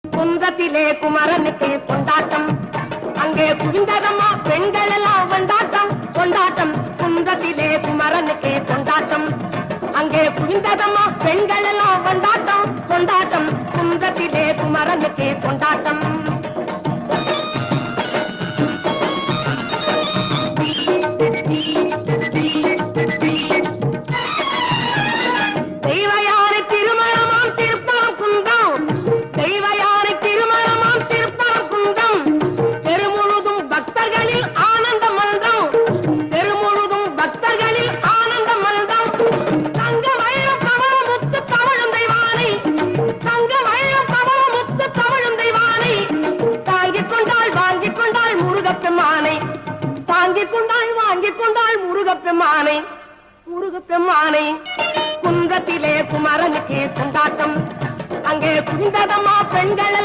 குன்றத்திலே குமரனுக்கு கொண்டாட்டம், அங்கே குவிந்ததம்மா பெண்கள் எல்லாம் கொண்டாட்டம் கொண்டாட்டம். குன்றத்திலே குமரனுக்கு கொண்டாட்டம், அங்கே குவிந்ததம்மா பெண்கள் எல்லாம் கொண்டாட்டம் கொண்டாட்டம். குன்றத்திலே குமரனுக்கு கொண்டாட்டம். முருகப்பெருமானை குன்றத்திலே குமரனுக்கு கொண்டாட்டம், அங்கே குவிந்ததம்மா பெண்கள்